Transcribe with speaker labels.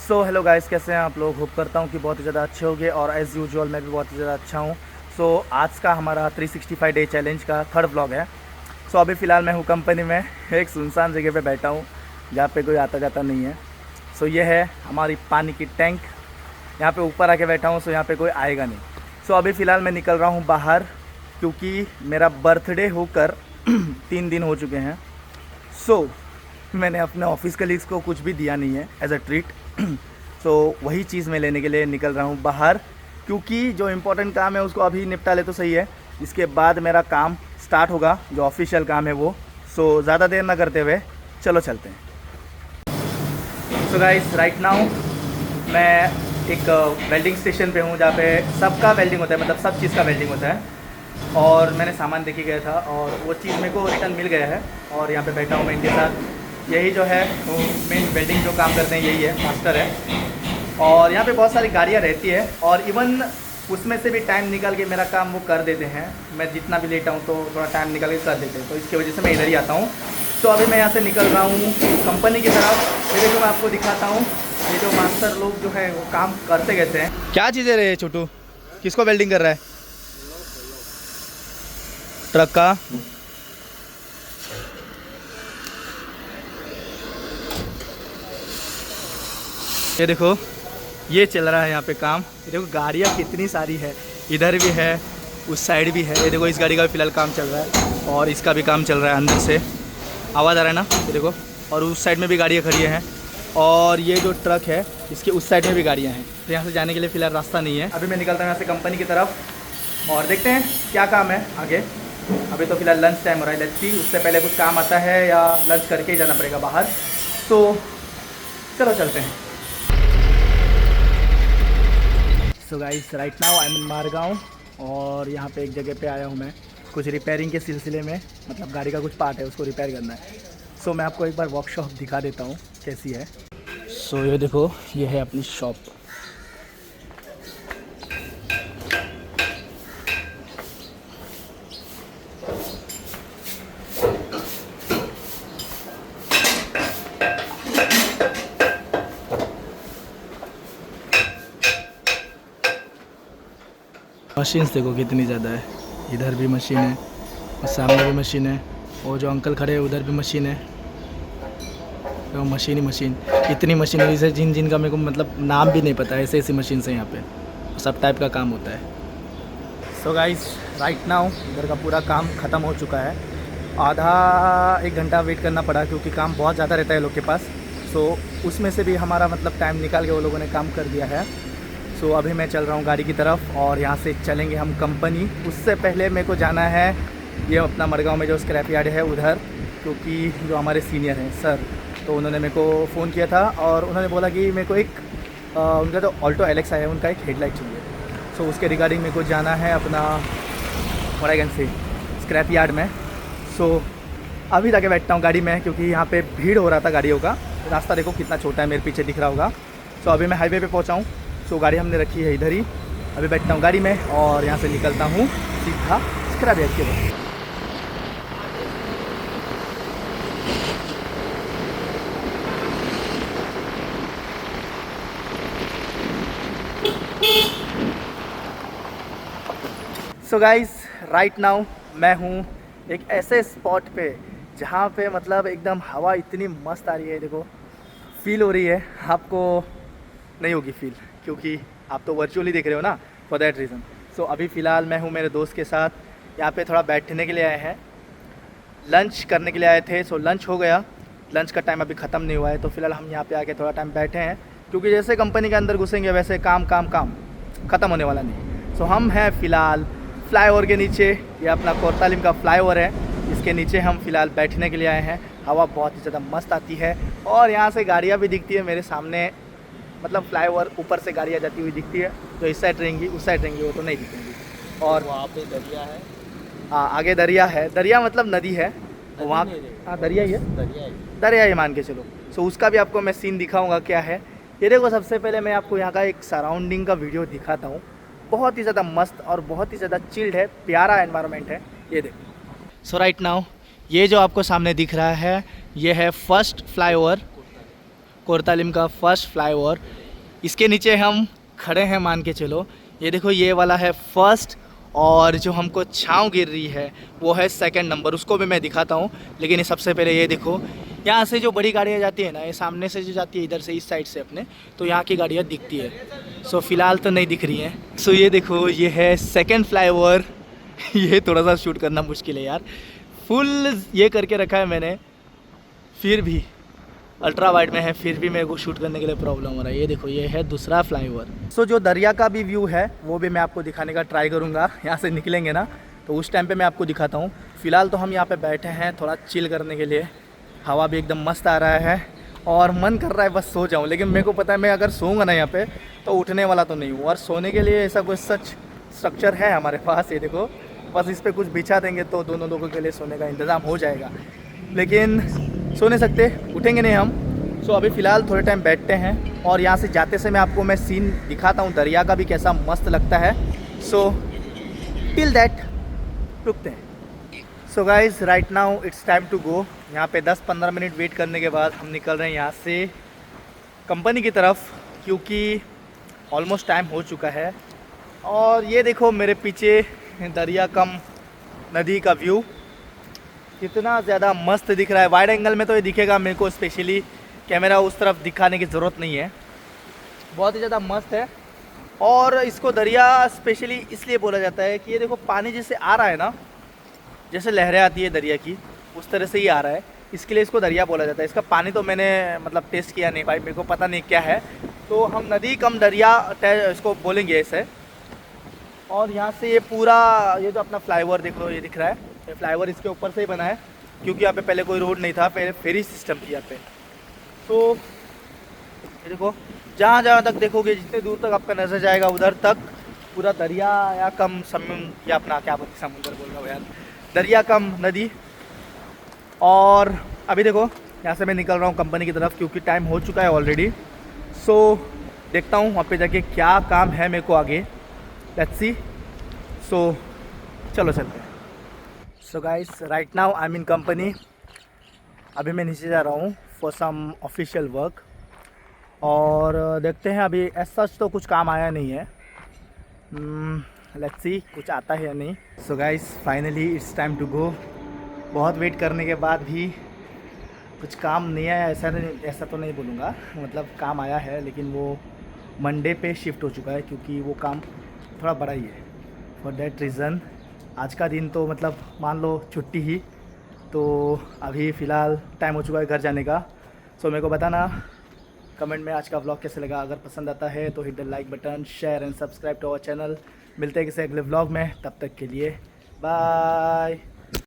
Speaker 1: So hello guys, कैसे हैं आप लोग। होप करता हूँ कि बहुत ही ज़्यादा अच्छे होंगे और एज़ यूजुअल मैं भी बहुत ही ज़्यादा अच्छा हूँ। सो आज का हमारा 365 डे चैलेंज का थर्ड व्लॉग है। सो अभी फ़िलहाल मैं हूँ कंपनी में, एक सुनसान जगह पे बैठा हूँ जहाँ पे कोई आता जाता नहीं है। सो ये है हमारी पानी की टैंक, यहाँ पे ऊपर आके बैठा हूँ। सो यहाँ पे कोई आएगा नहीं। सो अभी फ़िलहाल मैं निकल रहा हूँ बाहर, क्योंकि मेरा बर्थडे होकर 3 दिन हो चुके हैं। सो मैंने अपने ऑफिस कलीग्स को कुछ भी दिया नहीं है एज अ ट्रीट। सो वही चीज़ मैं लेने के लिए निकल रहा हूँ बाहर, क्योंकि जो इम्पोर्टेंट काम है उसको अभी निपटा ले तो सही है। इसके बाद मेरा काम स्टार्ट होगा, जो ऑफिशियल काम है वो। सो ज़्यादा देर ना करते हुए चलो चलते हैं। सो गाइस, राइट नाउ मैं एक वेल्डिंग स्टेशन पे हूँ, जहाँ पे सबका वेल्डिंग होता है, मतलब सब चीज़ का वेल्डिंग होता है। और मैंने सामान देके गया था और वो चीज़ मेरे को रिटर्न मिल गया है। और यहाँ पे बैठा हूँ मैं इनके साथ। यही जो है वो मेन वेल्डिंग जो काम करते हैं यही है, मास्टर है। और यहाँ पे बहुत सारी गाड़ियाँ रहती है और इवन उसमें से भी टाइम निकाल के मेरा काम वो कर देते हैं। मैं जितना भी लेट आऊँ तो थोड़ा टाइम निकाल के कर देते हैं, तो इसकी वजह से मैं इधर ही आता हूँ। तो अभी मैं यहाँ से निकल रहा हूँ कंपनी की तरफ। ये जो मैं आपको दिखाता हूँ, ये जो मास्टर लोग जो है वो काम करते कैसे हैं। क्या चीज़ें रहे छोटू, किसको वेल्डिंग कर रहा है? ट्रक का। ये देखो, ये चल रहा है यहाँ पे काम। ये देखो गाड़ियाँ कितनी सारी है, इधर भी है, उस साइड भी है। ये देखो इस गाड़ी का फिलहाल काम चल रहा है और इसका भी काम चल रहा है। अंदर से आवाज़ आ रहा है ना, ये देखो। और उस साइड में भी गाड़ियाँ खड़ी हैं। और ये जो ट्रक है इसके उस साइड में भी गाड़ियाँ हैं। तो यहाँ से जाने के लिए फ़िलहाल रास्ता नहीं है। अभी मैं निकलता हूँ यहाँ से कंपनी की तरफ और देखते हैं क्या काम है आगे। अभी तो फिलहाल लंच टाइम हो रहा है, लेट्स सी उससे पहले कुछ काम आता है या लंच करके ही जाना पड़ेगा बाहर। तो चलो चलते हैं। So guys, right now I am in Margao और यहाँ पे एक जगह पे आया हूँ मैं कुछ रिपेयरिंग के सिलसिले में। मतलब गाड़ी का कुछ पार्ट है, उसको रिपेयर करना है। सो मैं आपको एक बार वर्कशॉप दिखा देता हूँ कैसी है। सो ये देखो, ये है अपनी शॉप। मशीन्स देखो कितनी ज़्यादा है। इधर भी मशीन है और सामने भी मशीन है, और जो अंकल खड़े हैं उधर भी मशीन है। तो मशीन ही मशीन, इतनी मशीन है जैसे जिन का मेरे को मतलब नाम भी नहीं पता है। ऐसे ऐसी मशीन से यहाँ पे सब टाइप का काम होता है। सो गाइस, राइट नाउ इधर का पूरा काम ख़त्म हो चुका है। आधा 1 घंटा वेट करना पड़ा, क्योंकि काम बहुत ज़्यादा रहता है लोग के पास। सो उसमें से भी हमारा मतलब टाइम निकाल के वो लोगों ने काम कर दिया है। सो अभी मैं चल रहा हूँ गाड़ी की तरफ और यहाँ से चलेंगे हम कंपनी। उससे पहले मेरे को जाना है ये अपना मडगांव में जो स्क्रैप यार्ड है उधर, क्योंकि जो हमारे सीनियर हैं सर, तो उन्होंने मेरे को फ़ोन किया था और उन्होंने बोला कि मेरे को एक उनका जो ऑल्टो एलेक्सा है उनका एक हेडलाइट चाहिए। सो उसके रिगार्डिंग मेरे को जाना है अपना मोराईगंज से स्क्रैप यार्ड में। सो अभी जाके बैठता हूँ गाड़ी में, क्योंकि यहाँ पे भीड़ हो रहा था गाड़ियों का। रास्ता देखो कितना छोटा है, मेरे पीछे दिख रहा होगा। सो अभी मैं हाईवे पे पहुँचा हूँ। सो गाड़ी हमने रखी है इधर ही। अभी बैठता हूँ गाड़ी में और यहाँ से निकलता हूँ सीधा स्क्रैप यार्ड के लिए। सो गाइस, राइट नाउ मैं हूँ एक ऐसे स्पॉट पे जहाँ पे मतलब एकदम हवा इतनी मस्त आ रही है। देखो फील हो रही है, आपको नहीं होगी फील, क्योंकि आप तो वर्चुअली देख रहे हो ना, फॉर दैट रीज़न। सो अभी फ़िलहाल मैं हूँ मेरे दोस्त के साथ, यहाँ पे थोड़ा बैठने के लिए आए हैं, लंच करने के लिए आए थे। सो लंच हो गया, लंच का टाइम अभी ख़त्म नहीं हुआ है। तो फ़िलहाल हम यहाँ पे आके थोड़ा टाइम बैठे हैं, क्योंकि जैसे कंपनी के अंदर घुसेंगे वैसे काम काम काम ख़त्म होने वाला नहीं। सो हम हैं फ़िलहाल फ्लाईओवर के नीचे। ये अपना कोतवाली का फ्लाईओवर है, इसके नीचे हम फ़िलहाल बैठने के लिए आए हैं। हवा बहुत ही ज़्यादा मस्त आती है और यहाँ से गाड़ियाँ भी दिखती है मेरे सामने। मतलब फ्लाईओवर ऊपर से गाड़ियाँ जाती हुई दिखती है, जो इस साइड रहेंगी उस साइड रहेंगी वो तो नहीं दिखेंगी। और
Speaker 2: वहाँ पे दरिया है।
Speaker 1: हाँ, आगे दरिया है। दरिया मतलब नदी है वहाँ। हाँ, दरिया ही है, दरिया ही मान के चलो। सो उसका भी आपको मैं सीन दिखाऊंगा क्या है। ये देखो, सबसे पहले मैं आपको यहाँ का एक सराउंडिंग का वीडियो दिखाता हूँ। बहुत ही ज़्यादा मस्त और बहुत ही ज़्यादा चिल्ड है, प्यारा एनवायरनमेंट है। ये देखो। सो राइट नाउ ये जो आपको सामने दिख रहा है ये है फर्स्ट फ्लाईओवर कोरतालिम का फर्स्ट फ्लाईओवर। इसके नीचे हम खड़े हैं, मान के चलो। ये देखो, ये वाला है फर्स्ट, और जो हमको छाँव गिर रही है वो है सेकंड नंबर। उसको भी मैं दिखाता हूँ, लेकिन ये सबसे पहले ये देखो, यहाँ से जो बड़ी गाड़ियाँ जाती है ना, ये सामने से जो जाती है इधर से, इस साइड से अपने, तो यहाँ की गाड़ियाँ दिखती है। सो फिलहाल तो नहीं दिख रही हैं। सो ये देखो, ये है सेकंड फ्लाईओवर। ये थोड़ा सा शूट करना मुश्किल है यार, फुल ये करके रखा है मैंने, फिर भी अल्ट्रा वाइड में है, फिर भी मेरे को शूट करने के लिए प्रॉब्लम हो रहा है। ये देखो, ये है दूसरा फ्लाईओवर। सो जो दरिया का भी व्यू है वो भी मैं आपको दिखाने का ट्राई करूँगा। यहाँ से निकलेंगे ना तो उस टाइम पे मैं आपको दिखाता हूँ। फ़िलहाल तो हम यहाँ पे बैठे हैं थोड़ा चिल करने के लिए, हवा भी एकदम मस्त आ रहा है और मन कर रहा है बस सो जाऊँ। लेकिन मेरे को पता है मैं अगर सोऊंगा ना यहाँ पे तो उठने वाला तो नहीं हूँ, और सोने के लिए ऐसा कुछ सच स्ट्रक्चर है हमारे पास। ये देखो, बस इस पर कुछ बिछा देंगे तो दोनों लोगों के लिए सोने का इंतज़ाम हो जाएगा। लेकिन सो नहीं सकते, उठेंगे नहीं हम। सो अभी फ़िलहाल थोड़े टाइम बैठते हैं, और यहाँ से जाते से मैं सीन दिखाता हूँ दरिया का भी कैसा मस्त लगता है। सो टिल दैट रुकते हैं। So guys, right now it's time to go. यहाँ पे 10-15 मिनट वेट करने के बाद हम निकल रहे हैं यहाँ से कंपनी की तरफ, क्योंकि ऑलमोस्ट टाइम हो चुका है। और ये देखो मेरे पीछे दरिया कम नदी का व्यू कितना ज़्यादा मस्त दिख रहा है। वाइड एंगल में तो ये दिखेगा मेरे को, स्पेशली कैमरा उस तरफ दिखाने की ज़रूरत नहीं है। बहुत ही ज़्यादा मस्त है। और इसको दरिया स्पेशली इसलिए बोला जाता है कि ये देखो, पानी जैसे आ रहा है ना, जैसे लहरें आती है दरिया की, उस तरह से ही आ रहा है, इसके लिए इसको दरिया बोला जाता है। इसका पानी तो मैंने मतलब टेस्ट किया नहीं भाई, मेरे को पता नहीं क्या है, तो हम नदी कम दरिया इसको बोलेंगे ऐसे। और यहाँ से ये पूरा ये जो अपना फ्लाईओवर देख लो, ये दिख रहा है, ये फ्लाईओवर इसके ऊपर से ही बना है, क्योंकि यहाँ पे पहले कोई रोड नहीं था, पहले फेरी सिस्टम थी यहाँ पे। तो ये देखो, जहाँ जहाँ तक देखोगे, जितने दूर तक आपका नज़र जाएगा उधर तक पूरा दरिया या कम समुद्र, या अपना क्या बोलते, समुद्र बोल रहा हूँ यार, दरिया कम नदी। और अभी देखो, यहाँ से मैं निकल रहा हूँ कंपनी की तरफ, क्योंकि टाइम हो चुका है ऑलरेडी। सो देखता हूँ वहाँ पे जाके क्या काम है मेरे को आगे, लेट्स सी। सो चलो चलते हैं। So guys, right now I am in company. अभी मैं नीचे जा रहा हूँ फॉर सम ऑफिशियल वर्क, और देखते हैं अभी एज सच तो कुछ काम आया नहीं है। लेट्स सी कुछ आता है या नहीं। So guys, finally it's time to go. बहुत वेट करने के बाद भी कुछ काम नहीं आया, ऐसा तो नहीं बोलूँगा, मतलब काम आया है, लेकिन वो मंडे पे शिफ्ट हो चुका है, क्योंकि वो काम थोड़ा बड़ा ही है। फॉर दैट रीज़न आज का दिन तो मतलब मान लो छुट्टी ही। तो अभी फ़िलहाल टाइम हो चुका है घर जाने का। सो मेरे को बताना कमेंट में आज का व्लॉग कैसे लगा। अगर पसंद आता है तो hit the like button, share and subscribe to our channel. मिलते हैं किसी अगले व्लॉग में, तब तक के लिए बाय।